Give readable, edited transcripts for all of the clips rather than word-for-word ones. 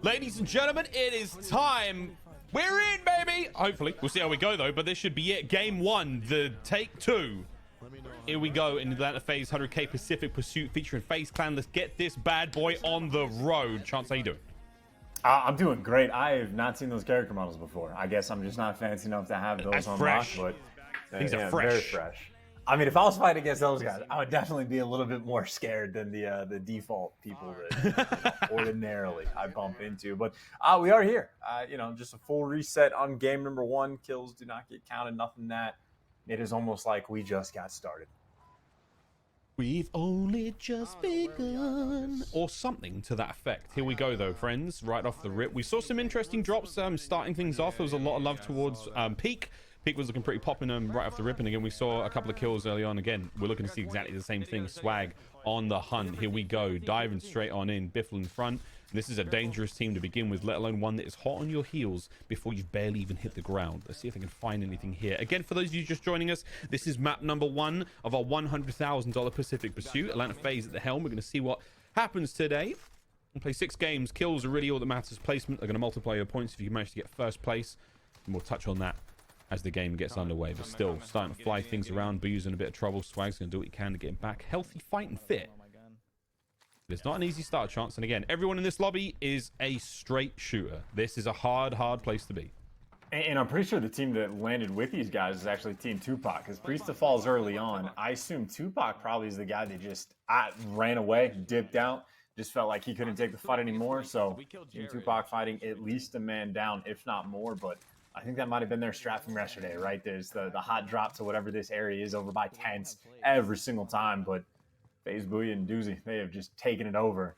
Ladies and gentlemen, it is time. We're in, baby. Hopefully. We'll see how we go, though. But this should be it. Game one, the take two. Here we go in Atlanta FaZe 100K Pacific Pursuit featuring FaZe Clan. Let's get this bad boy on the road. Chance, how you doing? I'm doing great. I have not seen those character models before. I guess I'm just not fancy enough to have those unlocked, but these are fresh. Very fresh. I mean, if I was fighting against those guys, I would definitely be a little bit more scared than the default people that ordinarily I bump into. But we are here. You know, just a full reset on game number one. Kills do not get counted. Nothing that. It is almost like we just got started. We've only just begun, or something to that effect. Here we go, though, friends. Right off the rip, we saw some interesting drops. Starting things off, there was a lot of love towards Peak. Peak was looking pretty popping right off the rip, and again, we saw a couple of kills early on. Again, we're looking to see exactly the same thing. Swagg on the hunt. Here we go, diving straight on in. Biffle in front. This is a dangerous team to begin with, let alone one that is hot on your heels before you've barely even hit the ground. Let's see if I can find anything here. Again, for those of you just joining us, this is map number one of our $100,000 Pacific Pursuit. Atlanta FaZe at the helm. We're going to see what happens today. We'll play 6 games. Kills are really all that matters. Placement are going to multiply your points if you manage to get first place. And we'll touch on that as the game gets underway. But still, starting to fly things around. Boo's in a bit of trouble. Swagg's going to do what he can to get him back. Healthy, fight, and fit. It's not an easy start, Chance. And again, everyone in this lobby is a straight shooter. This is a hard place to be. And I'm pretty sure the team that landed with these guys is actually Team Tupac, because Priest falls early on. I assume Tupac probably is the guy that just ran away, dipped out, just felt like he couldn't take the fight anymore. So Team Tupac fighting at least a man down, if not more. But I think that might have been their strat from yesterday, right? There's the hot drop to whatever this area is over by tents every single time. But FaZe, Booyah, and Doozy, they have just taken it over.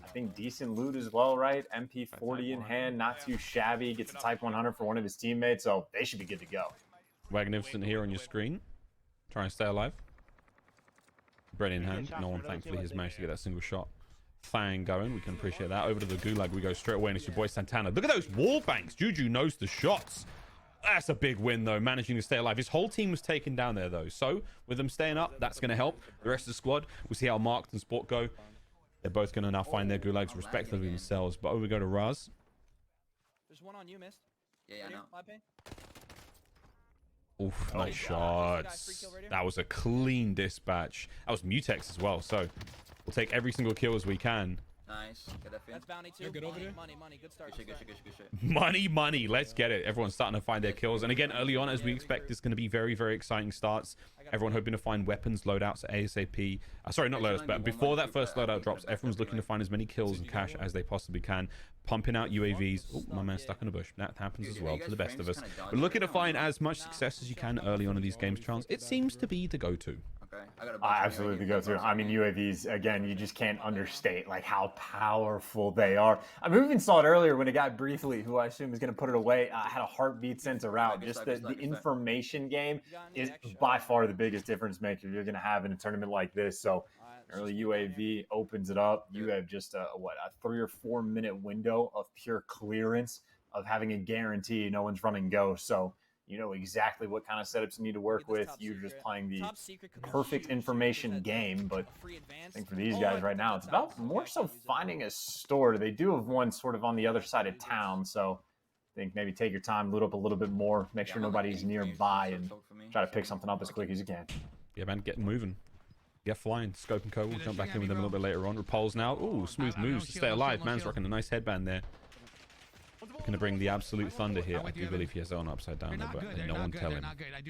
I think decent loot as well, right? MP40 in hand, not too shabby. Gets a Type 100 for one of his teammates, so they should be good to go. Magnificent here on your screen. Try and stay alive. Bread in hand. No one, thankfully, has managed to get that single shot. Fang going. We can appreciate that. Over to the Gulag we go straight away, and it's your boy Santana. Look at those wall banks. Juju knows the shots. That's a big win, though, managing to stay alive. His whole team was taken down there, though. So, with them staying up, that's going to help. The rest of the squad, we'll see how Marked and Sport go. They're both going to now find their gulags respectively themselves. But over we go to Raz. There's one on you, missed. Yeah, I know. Oof, nice shots. That was a clean dispatch. That was Mutex as well. So, we'll take every single kill as we can. Nice. Get that That's bounty too. Good over there. Money. Good start. Good shit. Money. Let's get it. Everyone's starting to find their kills. And again, early on, as we expect, it's going to be very, very exciting starts. Everyone hoping to find weapons, loadouts ASAP. Sorry, not loadouts, but before that first loadout drops, everyone's looking to find as many kills and cash as they possibly can. Pumping out UAVs. Oh, my man's stuck in a bush. That happens as well to the best of us. But looking to find as much success as you can early on in these games, Chance. It seems to be the go-to. Absolutely go through. I mean, UAVs, again, you just can't understate like how powerful they are. I mean, we even saw it earlier when a guy briefly, who I assume is going to put it away, had a heartbeat sensor out. Just the information game is by far the biggest difference maker you're going to have in a tournament like this. So early UAV opens it up. You have just a 3 or 4 minute window of pure clearance of having a guarantee no one's running go. So you know exactly what kind of setups you need to work with. You're just playing the perfect information game. But I think for these guys right now, it's about more so finding a store. They do have one sort of on the other side of town. So I think maybe take your time, loot up a little bit more, make sure nobody's nearby, and try to pick something up as quick as you can. Yeah, man, get moving. Get flying. Scope and Co. We'll jump back in with them a little bit later on. Repulse now. Ooh, smooth moves to stay alive. Man's rocking a nice headband there. Going to bring the absolute thunder here. I do believe he has that on upside down, though, but no one tell him.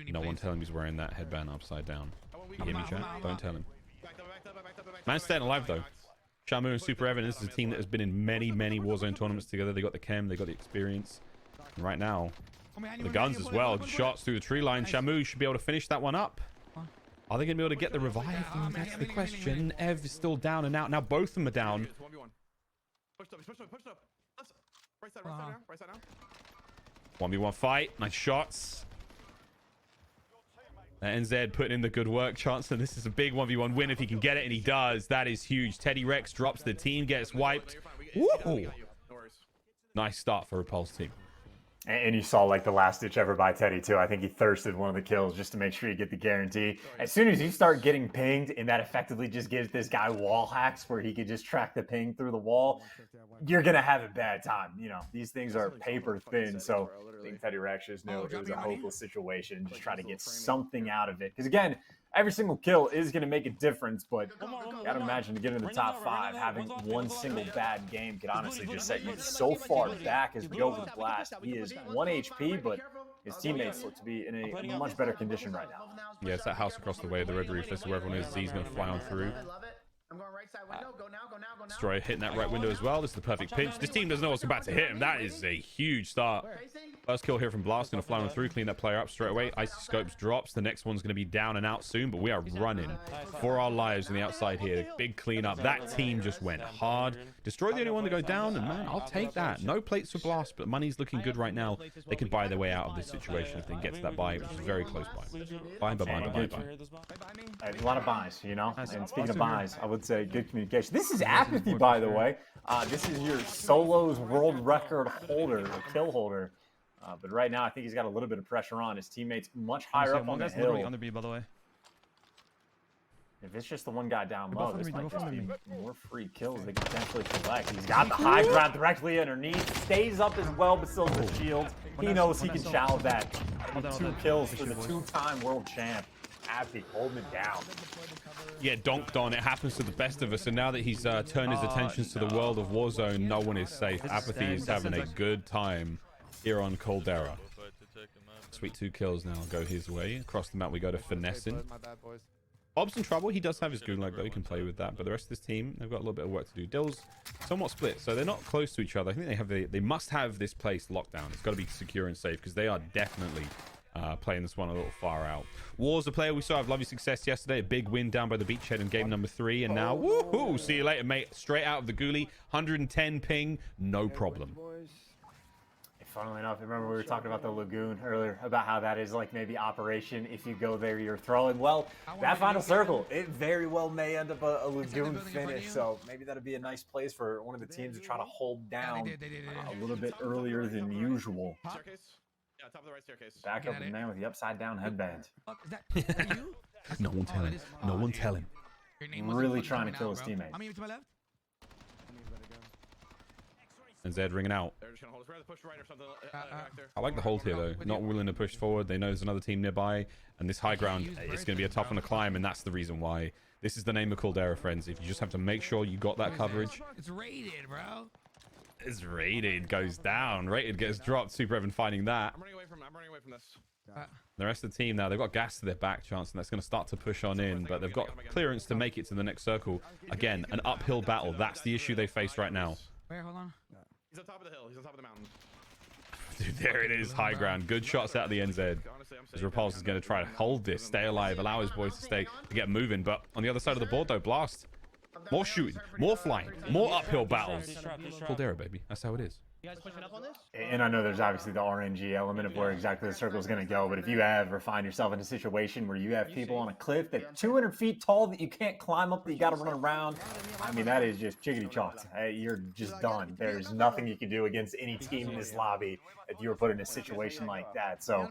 No one tell him he's wearing that headband upside down. You hear me, chat? Don't tell him. Man's staying alive, though. Shamu and Super Evan, this is a team that has been in many Warzone tournaments together. They got the chem, they got the experience. And right now, the guns as well. Shots through the tree line. Shamu should be able to finish that one up. Are they going to be able to get the revive? That's the question. Ev is still down and out. Now both of them are down. Pushed up. Right side now. 1v1 fight. Nice shots. NZ putting in the good work. Chancellor, this is a big 1v1 win if he can get it, and he does. That is huge. Teddy Rex drops the team, gets wiped. Woo! Nice start for Repulse team. And you saw like the last ditch ever by Teddy too. I think he thirsted one of the kills just to make sure you get the guarantee. As soon as you start getting pinged, and that effectively just gives this guy wall hacks where he could just track the ping through the wall, you're gonna have a bad time. You know, these things are paper thin. So I think Teddy Rex just knew it was a hopeless situation. Just try to get something out of it. Because again, every single kill is going to make a difference, but you got to imagine to get in the top 5, having one single bad game could honestly just set you so far back as we go over the blast. He is 1 HP, but his teammates look to be in a much better condition right now. Yeah, it's that house across the way, the red roof. This is where everyone is. Z's going to fly on through. I'm going right side window. Go now, go now, go now. Destroyer hitting that right window as well. This is the perfect pinch. This team doesn't know what's about to hit him. That is a huge start. First kill here from Blast. Going to fly on through, clean that player up straight away. Icy Scopes drops. The next one's going to be down and out soon, but we are running for our lives on the outside here. Big cleanup. That team just went hard. Destroy the only one to go down, and man, I'll take that. No plates for Blast, but money's looking good right now. They can buy their way out of this situation if they can get to that buy, which is very close by. Buy. A lot of buys, you know? And speaking of buys, I would say good communication. This is Apathy, by the way. This is your solos world record holder, or kill holder. But right now, I think he's got a little bit of pressure on. His teammates much higher up on the hill. Under B, by the way. If it's just the one guy down low, this might just be more free kills they can potentially collect. He's got the high ground directly underneath. Stays up as well, but still has a shield. He knows he can chow that. 2 kills for the 2-time world champ. Apathy holding it down. Yeah, donked on. It happens to the best of us. And now that he's turned his attentions to the world of Warzone, no one is safe. Apathy is having a good time here on Caldera. Sweet 2 kills now go his way. Across the map we go to Finessing. Bob's in trouble. He does have his Gulag though. He can play with that. But the rest of this team, they've got a little bit of work to do. Dill's somewhat split, so they're not close to each other. I think they must have this place locked down. It's got to be secure and safe because they are definitely playing this one a little far out. War's a player we saw have lovely success yesterday. A big win down by the beachhead in game number 3. And now, woohoo! See you later, mate. Straight out of the ghoulie. 110 ping. No problem. Funnily enough, remember we were talking about the Lagoon earlier, about how that is like maybe operation. If you go there, you're throwing. Well, that final circle, it very well may end up a Lagoon finish. So maybe that'd be a nice place for one of the teams to try to hold down a little bit earlier than usual. Staircase? Yeah, top of the right staircase. Back up the man with the upside down headband. No one tell him. No one tell him. Really trying to kill his teammate. And Zed ringing out. They're just gonna hold us. We're gonna push right or something. Back there. I like the hold here though. Not willing to push forward. They know there's another team nearby, and this high ground is going to be a tough one to climb, and that's the reason why. This is the name of Caldera, friends. If you just have to make sure you got that coverage. It's raided, bro. It's raided, goes down. Rated gets dropped. Super Evan finding that. I'm running away from this. The rest of the team now, they've got gas to their back chance, and that's going to start to push on in, but they've got clearance to make it to the next circle. Again, an uphill battle. That's the issue they face right now. Where? Hold on. He's on top of the hill. He's on top of the mountain. Dude, there it is, high ground. Good shots out of the NZ. As Repulse is going to try to hold this, stay alive, allow his boys to get moving. But on the other side of the board, though, Blast. More shooting, more flying, more uphill battles. Caldera, baby. That's how it is. You guys pushing up on this? And I know there's obviously the RNG element of where exactly the circle is going to go, but if you ever find yourself in a situation where you have people on a cliff that's 200 feet tall that you can't climb up, that you got to run around, I mean, that is just chickadee chalk. Hey, you're just done. There's nothing you can do against any team in this lobby if you were put in a situation like that. So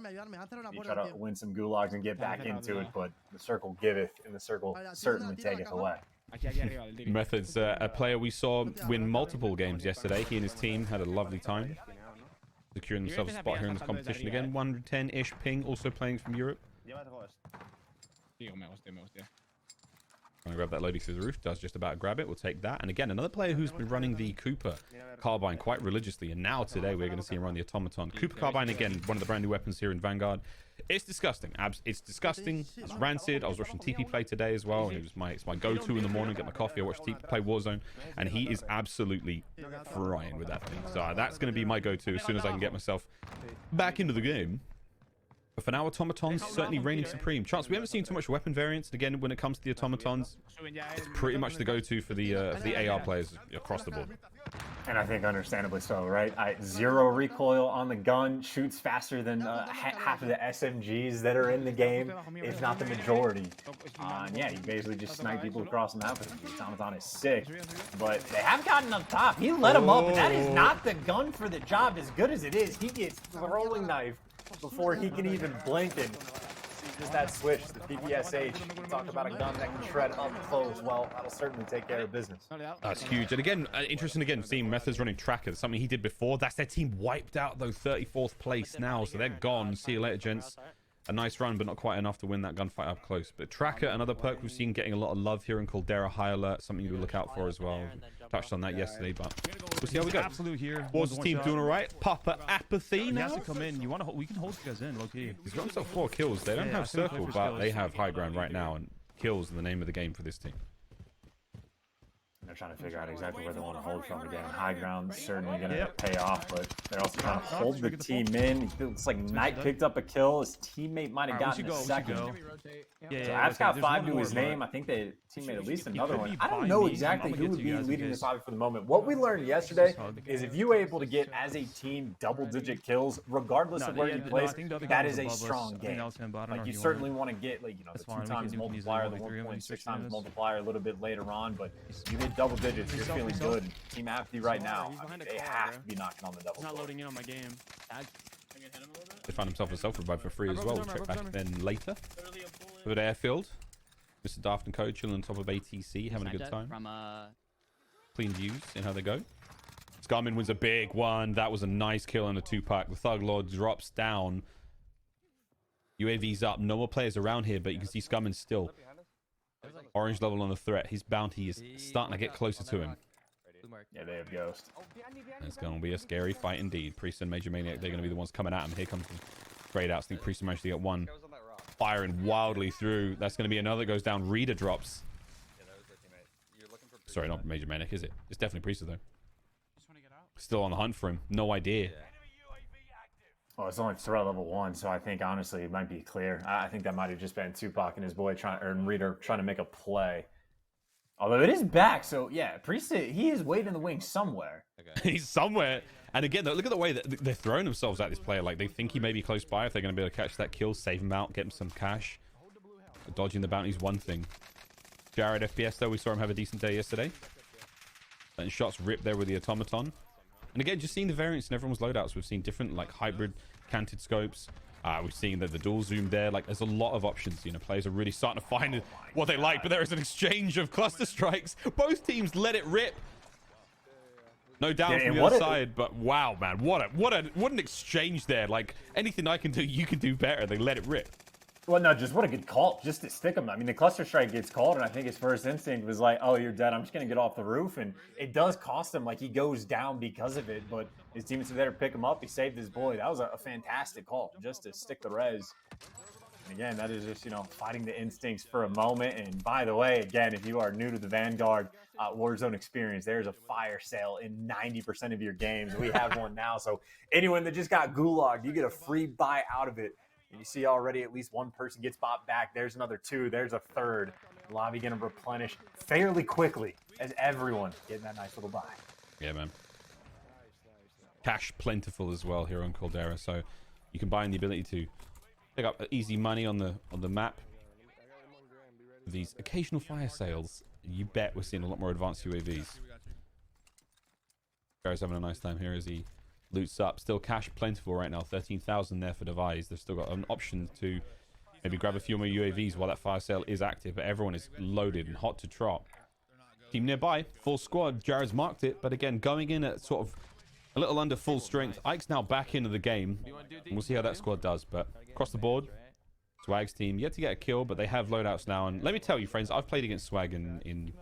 you try to win some gulags and get back into it, but the circle giveth, and the circle certainly taketh away. Methods, a player we saw win multiple games yesterday. He and his team had a lovely time, securing themselves a spot here in this competition again. 110-ish ping, also playing from Europe. Trying to grab that loading to the roof, does just about grab it. We'll take that. And again, another player who's been running the Cooper carbine quite religiously, and now today we're going to see him run the automaton. Cooper carbine, again, one of the brand new weapons here in Vanguard. It's disgusting. It's disgusting. It's rancid. I was watching TP play today as well. It's my go-to in the morning. Get my coffee. I watch TP play Warzone, and he is absolutely frying with that thing. So that's going to be my go-to as soon as I can get myself back into the game. But for now, automatons certainly reigning supreme. Chance, we haven't seen too much weapon variants. And again, when it comes to the automatons, it's pretty much the go-to for the AR players across the board. And I think understandably so, right? Zero recoil on the gun, shoots faster than half of the SMGs that are in the game, if not the majority. And yeah, you basically just snipe people across the map. The automaton is sick, but they have gotten up top. He let him up, and that is not the gun for the job. As good as it is, he gets throwing knife before he can even blink, and just that switch, the PPSH. Talk about a gun that can shred up close. Well, that'll certainly take care of business. That's huge. And again, interesting again, seeing Methods running Tracker. That's something he did before. That's their team wiped out, though, 34th place now. So they're gone. See you later, gents. A nice run, but not quite enough to win that gunfight up close. But Tracker, another perk we've seen getting a lot of love here in Caldera. High alert, something to look out for as well. Touched on that yesterday, but we'll see how we go. Absolute here. What's the team doing all right? Papa Apathy He now? has to come in. You want to? We can hold you guys in, low key. He's got himself 4 kills. They don't Yeah, have I think circle, for but skills. they have high ground right now, and kills in the name of the game for this team. They're trying to figure out exactly where they want to hold from again. High ground certainly going to pay off, but they're also trying to hold the team in. It looks like Knight picked up a kill. His teammate might have gotten a second. So App's got 5 to his name. I think they teammate at least another one. I don't know exactly who would be leading this lobby for the moment. What we learned yesterday is if you were able to get as a team double-digit kills, regardless of where you place, that is a strong game. Like you certainly want to get like the 2 times multiplier, the 1.6 times multiplier a little bit later on, but you get double digits, you're feeling good. Team Apathy right now, I mean, they have to be knocking on the double. Not loading in on my game. They found himself a self-revive for free as well. We'll check back then later. Over at Airfield, Mr. Daft and Co chilling on top of ATC, having a good time. Clean views in how they go. Scarman wins a big one. That was a nice kill on a 2-pack. The Thug Lord drops down. UAV's up. No more players around here, but you can see Scarman still. Orange level on the threat. His bounty is starting to get closer to him. Yeah, they have Ghost. It's going to be a scary fight indeed. Priest and Major Maniac, they're going to be the ones coming at him. Here comes the grade outs. I think Priest managed to get one. Firing wildly through. That's going to be another that goes down. Reader drops. Sorry, not Major Maniac, is it? It's definitely Priest, though. Still on the hunt for him. No idea. Well, it's only threat level 1, so I think honestly it might be clear. I think that might have just been Tupac and his boy Reader trying to make a play. Although it is back, so yeah, Priest, he is waiting in the wings somewhere. He's somewhere. And again, look at the way that they're throwing themselves at this player. Like, they think he may be close by. If they're going to be able to catch that kill, save him out, get him some cash. Dodging the bounty is one thing. Jared FPS, though, we saw him have a decent day yesterday. Letting shots rip there with the automaton. And again, just seeing the variance in everyone's loadouts. We've seen different, like, hybrid canted scopes. We've seen the dual zoom there. Like, there's a lot of options. Players are really starting to find what they like. But there is an exchange of cluster strikes. Both teams let it rip. No down from the other side, but wow, man, what an exchange there. Like, anything I can do, you can do better. They let it rip. Well, no, just what a good call, just to stick him. I mean, the cluster strike gets called, and I think his first instinct was like, "Oh, you're dead. I'm just gonna get off the roof." And it does cost him. Like, he goes down because of it, but his teammates are there to pick him up. He saved his boy. That was a fantastic call, just to stick the res. And again, that is just fighting the instincts for a moment. And by the way, again, if you are new to the Vanguard Warzone experience, there's a fire sale in 90% of your games. We have one now, so anyone that just got gulagged, you get a free buy out of it. And you see already at least one person gets bought back. There's another 2. There's a 3rd. The lobby going to replenish fairly quickly as everyone getting that nice little buy. Yeah, man. Cash plentiful as well here on Caldera, so you can buy in the ability to pick up easy money on the map. These occasional fire sales, you bet we're seeing a lot more advanced UAVs. Guy's having a nice time here as he loots up. Still cash plentiful right now. 13,000 there for Devise. They've still got an option to maybe grab a few more UAVs while that fire sale is active, but everyone is loaded and hot to trot. Team nearby, full squad. Jared's marked it, but again, going in at sort of a little under full strength. Ike's now back into the game, and we'll see how that squad does. But across the board, Swagg's team yet to get a kill, but they have loadouts now. And let me tell you, friends, I've played against Swagg in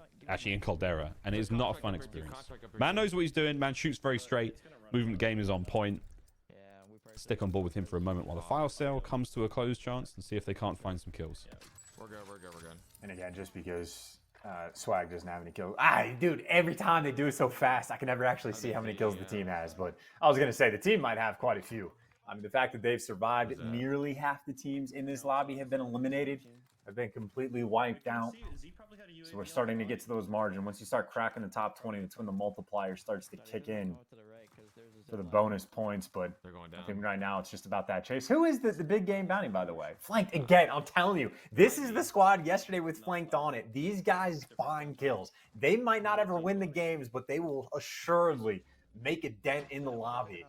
Caldera, and it is not a fun experience. Man knows what he's doing. Man shoots very straight. Movement game is on point. Stick on board with him for a moment while the file sale comes to a close, chance, and see if they can't find some kills. We're good. And again, just because Swagg doesn't have any kills. Dude, every time they do it so fast, I can never actually see how many kills the team has. But I was going to say the team might have quite a few. I mean, the fact that they've survived, nearly half the teams in this lobby have been eliminated, have been completely wiped out. So we're starting to get to those margins. Once you start cracking the top 20, that's when the multiplier starts to kick in for the bonus points. But I think right now it's just about that chase. Who is the big game bounty, by the way? Flanked again. I'm telling you, this is the squad yesterday with Flanked on it. These guys find kills. They might not ever win the games, but they will assuredly make a dent in the lobby.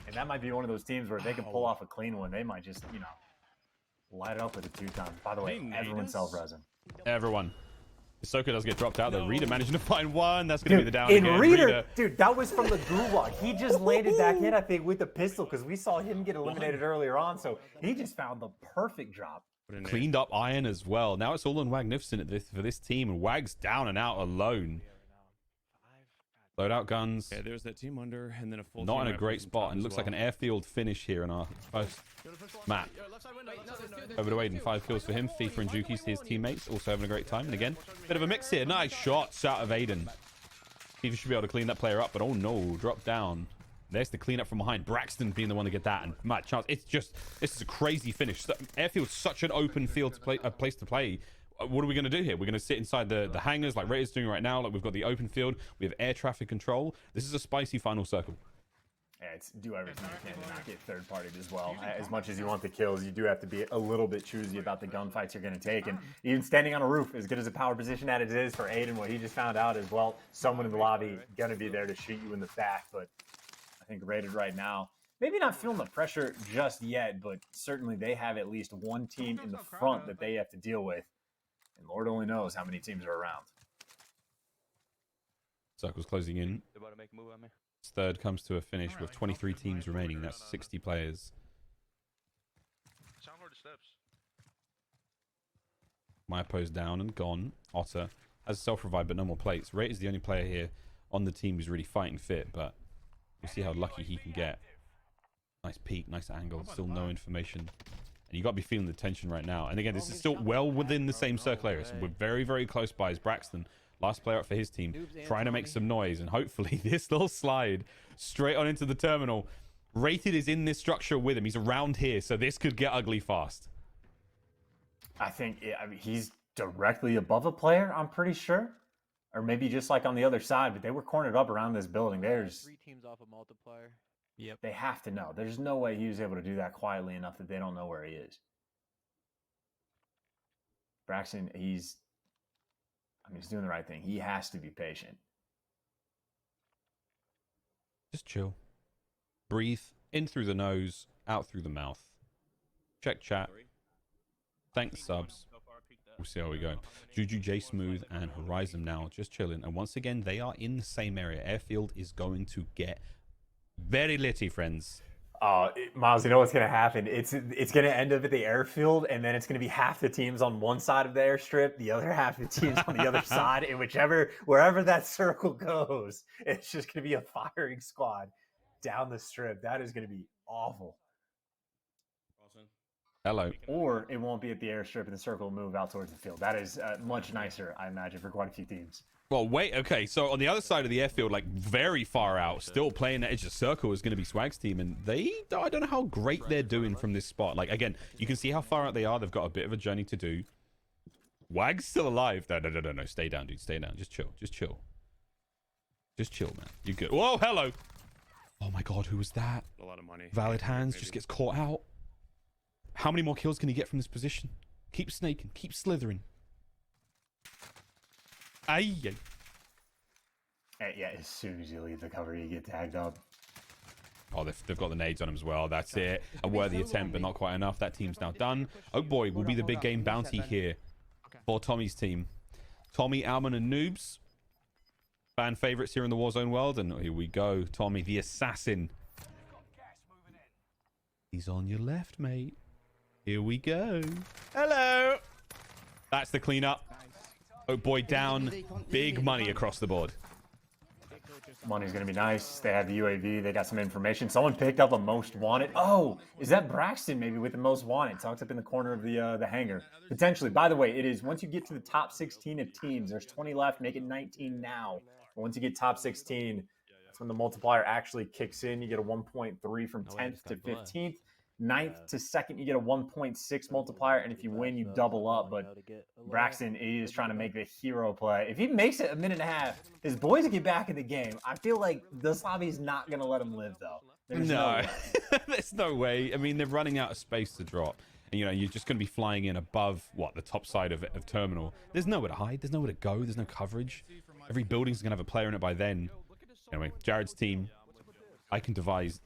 And that might be one of those teams where if they can pull off a clean one, they might just, light it up with a 2-time. By the way, everyone self-resin. Everyone. Ahsoka does get dropped out. The Reader managing to find one. That's going to be the down in again. Reader, dude, that was from the gulag. He just landed back in, I think, with the pistol because we saw him get eliminated earlier on. So he just found the perfect drop. Cleaned up iron as well. Now it's all on Wagnificent for this team. And Wag's down and out alone. Loadout guns. Yeah, there's that team under, and then a full. Not in a great spot. And looks like an airfield finish here in our first map. Over to Aydan. 5 kills for him. FIFA and Juki's his teammates. Also having a great time. And again, bit of a mix here. Nice shots out of Aydan. FIFA should be able to clean that player up, but oh no, drop down. There's the cleanup from behind. Braxton being the one to get that, and Matt Chance. It's just, this is a crazy finish. Airfield's such an open field to play, a place to play. What are we going to do here? We're going to sit inside the hangars like Raiders doing right now. Like we've got the open field. We have air traffic control. This is a spicy final circle. Yeah, it's do everything you can to not get third-partied as well. As much as you want the kills, you do have to be a little bit choosy about the gunfights you're going to take. And even standing on a roof, as good as a power position as it is for Aydan, what he just found out is, well, someone in the lobby going to be there to shoot you in the back. But I think Raided right now, maybe not feeling the pressure just yet, but certainly they have at least one team in the front that they have to deal with. And Lord only knows how many teams are around. Circle's closing in. Third comes to a finish with 23 teams remaining. That's 60 players. Myopo's down and gone. Otter has a self-revive, but no more plates. Rate is the only player here on the team who's really fighting fit, but we'll see how lucky he can get. Nice peek, nice angle. Still no information. And you got to be feeling the tension right now. And again, this is still well within the same circle area. So we're very, very close by as Braxton. Last player up for his team. Trying to make some noise. And hopefully this little slide straight on into the terminal. Rated is in this structure with him. He's around here. So this could get ugly fast. I think he's directly above a player, I'm pretty sure. Or maybe just like on the other side. But they were cornered up around this building. There's 3 teams off a multiplier. Yep. They have to know. There's no way he was able to do that quietly enough that they don't know where he is. Braxton, he's doing the right thing. He has to be patient. Just chill. Breathe. In through the nose, out through the mouth. Check chat. Thanks, subs. We'll see how we go. Juju, J Smooth, and Horizon now just chilling. And once again, they are in the same area. Airfield is going to get very litty, friends. Miles, you know what's going to happen? It's going to end up at the airfield, and then it's going to be half the teams on one side of the airstrip, the other half of the teams on the other side, and wherever that circle goes, it's just going to be a firing squad down the strip. That is going to be awful. Hello. Or it won't be at the airstrip, and the circle will move out towards the field. That is much nicer, I imagine, for quite a few teams. Well, wait, okay, so on the other side of the airfield, like very far out, still playing that edge of circle is going to be Swagg's team, and I don't know how great they're doing from this spot. Like, again, you can see how far out they are. They've got a bit of a journey to do. Wag's still alive. No, stay down, dude, stay down. Just chill. Just chill, man. You're good. Whoa, hello. Oh my God, who was that? A lot of money. Valid hands just gets caught out. How many more kills can he get from this position? Keep snaking, keep slithering. Aye. Yeah, as soon as you leave the cover, you get tagged up. Oh, they've got the nades on him as well. That's it. A worthy attempt, but not quite enough. That team's now done. Oh boy, will be the big game bounty here for Tommy's team. Tommy, Alman, and Noobs. Fan favorites here in the Warzone world. And here we go. Tommy, the assassin. He's on your left, mate. Here we go. Hello. That's the cleanup. Oh boy, down. Big money across the board. Money's going to be nice. They have the UAV. They got some information. Someone picked up a most wanted. Oh, is that Braxton maybe with the most wanted? Tucked up in the corner of the hangar. Potentially. By the way, it is once you get to the top 16 of teams, there's 20 left. Make it 19 now. But once you get top 16, that's when the multiplier actually kicks in. You get a 1.3 from 10th to 15th. 9th to 2nd, you get a 1.6 multiplier, and if you win, you double up. But Braxton is trying to make the hero play. If he makes it a minute and a half, his boys get back in the game. I feel like this lobby's not going to let him live, though. There's No, there's no way. I mean, they're running out of space to drop. And, you know, you're just going to be flying in above, what, the top side of terminal. There's nowhere to hide. There's nowhere to go. There's no coverage. Every building's going to have a player in it by then. Anyway, Jared's team, I can devise,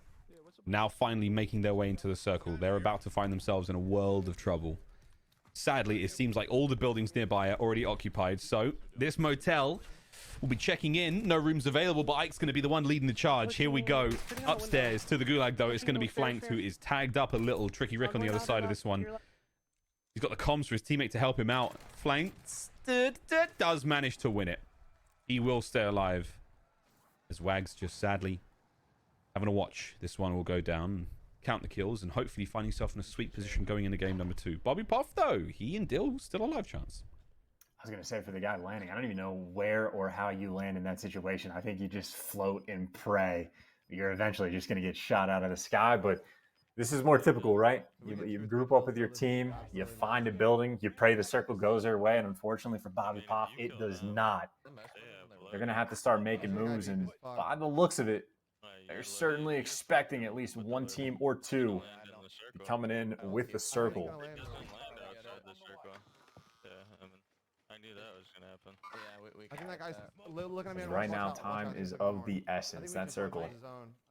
now finally making their way into the circle. They're about to find themselves in a world of trouble. Sadly, it seems like all the buildings nearby are already occupied. So this motel will be checking in. No rooms available, but Ike's going to be the one leading the charge. Here we go. Upstairs to the gulag, though. It's going to be flanked, who is tagged up a little. Tricky Rick on the other side of this one. He's got the comms for his teammate to help him out. Flanked. Does manage to win it. He will stay alive. As Wagg's just sadly having a watch. This one will go down, count the kills, and hopefully find himself in a sweet position going into game number 2. Bobby Puff, though, he and Dill still a live chance. I was going to say, for the guy landing, I don't even know where or how you land in that situation. I think you just float and pray. You're eventually just going to get shot out of the sky, but this is more typical, right? You group up with your team, you find a building, you pray the circle goes their way, and unfortunately for Bobby Puff, it does not. They're going to have to start making moves, and by the looks of it, they're certainly expecting at least one team or two coming in with the circle. I knew that was gonna happen. I think that guy's looking at me. Right now, time is of the essence. That circle,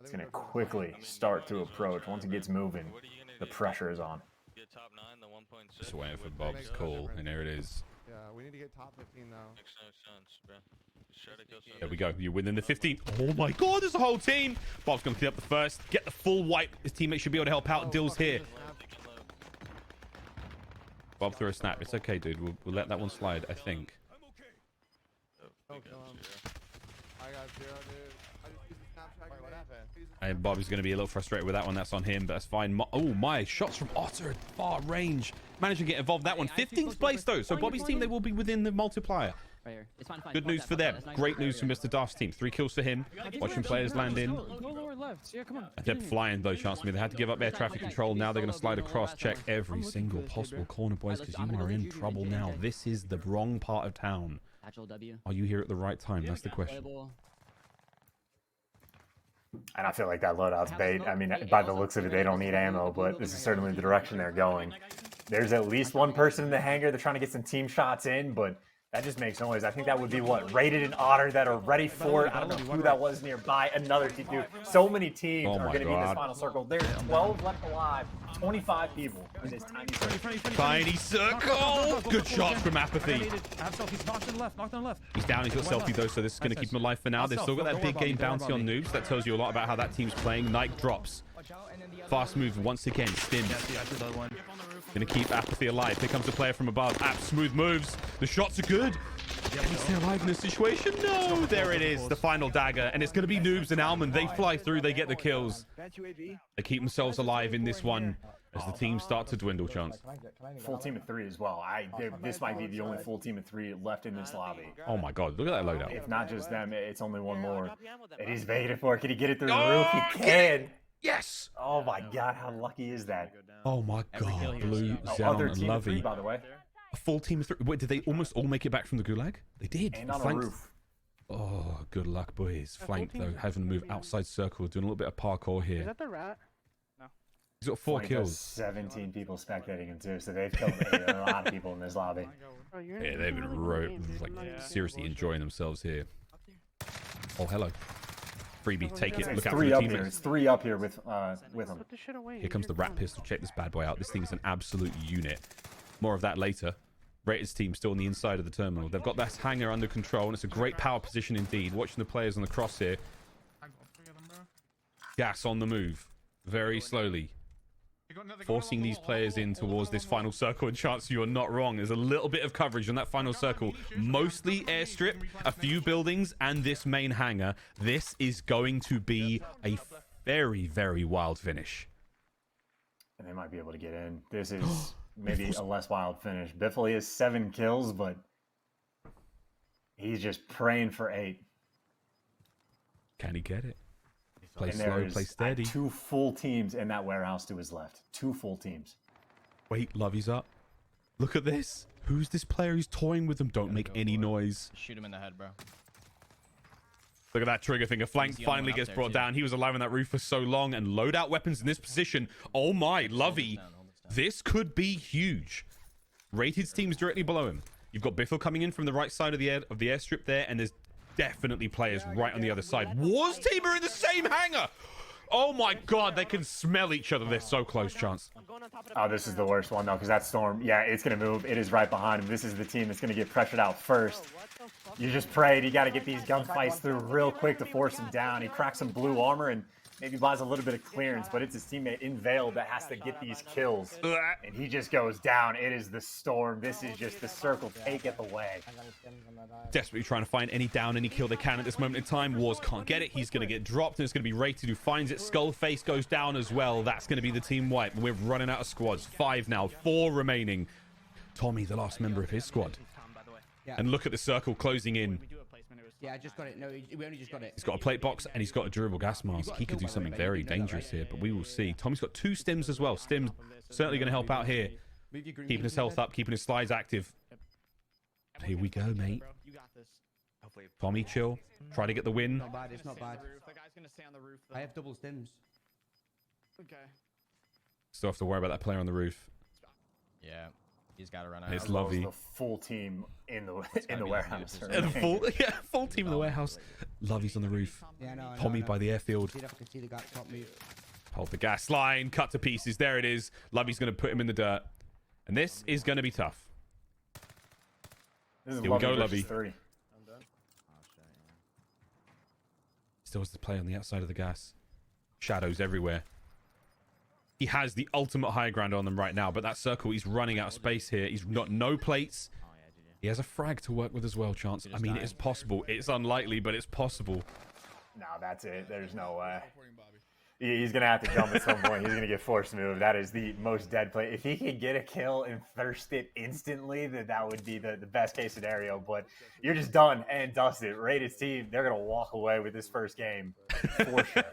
it's going to quickly start to approach. Once it gets moving, the pressure is on. Get top 9, the 1.6. Just waiting for Bob's call, and there it is. Yeah, we need to get top 15 though. Makes no sense, bro. There we go. You're within the 15. Oh my god, there's a whole team. Bob's going to clean up the first. Get the full wipe. His teammate should be able to help out. Dill's here. Bob threw a snap. It's okay, dude. We'll let that one slide, I think. Don't kill him. I got 0, dude. I just used the Snapchat. What happened? And Bobby's going to be a little frustrated with that one. That's on him, but that's fine. Oh my, shots from Otter at far range. Managed to get involved that one. 15th place, though. So Bobby's team, they will be within the multiplier. Right here. It's fine, fine. Good news for them. Great news for Mr. Daft's team. 3 kills for him. Watching players land in. Go lower left. Yeah, come on. They're flying, though, chance me. They had to give up air traffic control. Now they're going to slide across. Check every single possible corner, boys, because you are in trouble now. This is the wrong part of town. Are you here at the right time? That's the question. And I feel like that loadout's bait. I mean, by the looks of it, they don't need ammo, but this is certainly the direction they're going. There's at least one person in the hangar. They're trying to get some team shots in, but that just makes noise. I think that would be what? Rated and Otter that are ready for it. I don't know who that was nearby. Another team, dude. So many teams are going to be in this final circle. There's 12 left alive. 25 people in this tiny circle. Tiny circle. Good shots from Apathy. I have selfies. Knocked on the left. Knocked on the left. He's down. He's got selfie, though, so this is going to keep him alive for now. They've still got that big game bounty on noobs. That tells you a lot about how that team's playing. Nike drops. Fast move once again. Stim. Gonna keep Apathy alive. Here comes a player from above. App smooth moves. The shots are good. Can he stay alive in this situation? No. There it is. The final dagger. And it's gonna be noobs and Almond. They fly through. They get the kills. They keep themselves alive in this one as the teams start to dwindle, chance. Full team of 3 as well. This might be the only full team of 3 left in this lobby. Oh my god. Look at that loadout. If not just them, it's only one more. It is waiting for. Can he get it through the roof? He can. Yes! Oh my god, how lucky is that? Oh my god, Blue, Xenon, Other and team of 3, Lovey. by the way. A full team of 3. Wait, did they almost all make it back from the gulag? They did. And on a Flanked. roof. Oh, good luck, boys. Flanked, though, having to move outside circle, doing a little bit of parkour here. Is that the rat? He's got 4 He's got kills. 17 people spectating him too, so they've killed a lot of people in this lobby. Yeah, they've been seriously enjoying themselves here. Oh, hello. Freebie, take it. Look out for Three the up here. teammates. It's 3 up here with him. Here comes the rat pistol. Check this bad boy out. This thing is an absolute unit. More of that later. Raiders team still on the inside of the terminal. They've got that hangar under control, and it's a great power position indeed. Watching the players on the cross here. Gas on the move. Very slowly. Forcing these players in towards this final circle, and chance you are not wrong. There's a little bit of coverage on that final circle. Mostly airstrip, a few buildings, and this main hangar. This is going to be a very, very wild finish. And they might be able to get in. This is maybe a less wild finish. Biffle has 7 kills, but he's just praying for 8. Can he get it? Play And slow, there's play steady. 2 full teams in that warehouse to his left. 2 full teams. Wait, Lovey's up. Look at this. Who's this player? He's toying with them. Don't make any noise. Shoot him in the head, bro. Look at that trigger finger. Flank He's the only finally one up gets there, brought too. down. He was alive on that roof for so long. And loadout weapons in this position. Oh my, Lovey. This could be huge. Rated's team's directly below him. You've got Biffle coming in from the right side of the airstrip there. And there's definitely players right on the other side. Wars team are in the same hangar. Oh my god, they can smell each other. They're so close, Chance. Oh, this is the worst one, though, because that storm, yeah, it's going to move. It is right behind him. This is the team that's going to get pressured out first. You just prayed. You got to get these gunfights through real quick to force him down. He cracks some blue armor and maybe buys a little bit of clearance, but it's his teammate in Veil that has to get these kills. And he just goes down. It is the storm. This is just the circle taketh away. Desperately trying to find any down, any kill they can at this moment in time. Wars can't get it. He's going to get dropped, and it's going to be Rated who finds it. Skullface goes down as well. That's going to be the team wipe. We're running out of squads. 5 now, 4 remaining. Tommy, the last member of his squad. And look at the circle closing in. Yeah, I just got it. No, we only just got it. He's got a plate box and he's got a durable gas mask. He could do something very dangerous here, but we will see. Tommy's got 2 stims as well. Stims certainly going to help out here. Keeping his health up, keeping his slides active. Here we go, mate. Tommy, chill. Try to get the win. Not bad. It's not bad. I have double stims. Okay. Still have to worry about that player on the roof. Yeah. He's got to run out. And it's As well as Lovey. the full team in the warehouse. And full team in the warehouse. Lovey's on the roof. Yeah, no, Tommy by the airfield. See if I can see the guy top move. Hold the gas line. Cut to pieces. There it is. Lovey's going to put him in the dirt. And this is going to be tough. This is Here we go, versus Lovey. 3. Still has to play on the outside of the gas. Shadows everywhere. He has the ultimate high ground on them right now, but that circle, he's running out of space here. He's got no plates. He has a frag to work with as well, Chance. I mean, it's possible. It's unlikely, but it's possible. No, that's it. There's no way. He's going to have to jump at some point. He's going to get force moved. That is the most dead play. If he could get a kill and thirst it instantly, then that would be the best case scenario. But you're just done and dusted. Raid's team, they're going to walk away with this first game for sure.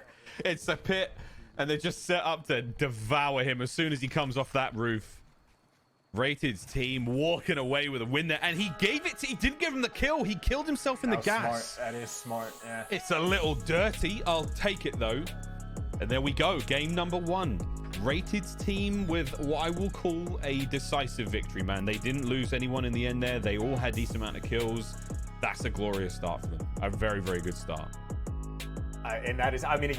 It's a pit, and they're just set up to devour him as soon as he comes off that roof. Rated's team walking away with a win there, and he gave it to, he didn't give him the kill. He killed himself in the gas. Smart. That is smart. Yeah. It's a little dirty. I'll take it though. And there we go. Game number 1. Rated's team with what I will call a decisive victory, man. They didn't lose anyone in the end there. They all had decent amount of kills. That's a glorious start for them. A very, very good start. And that is, I mean,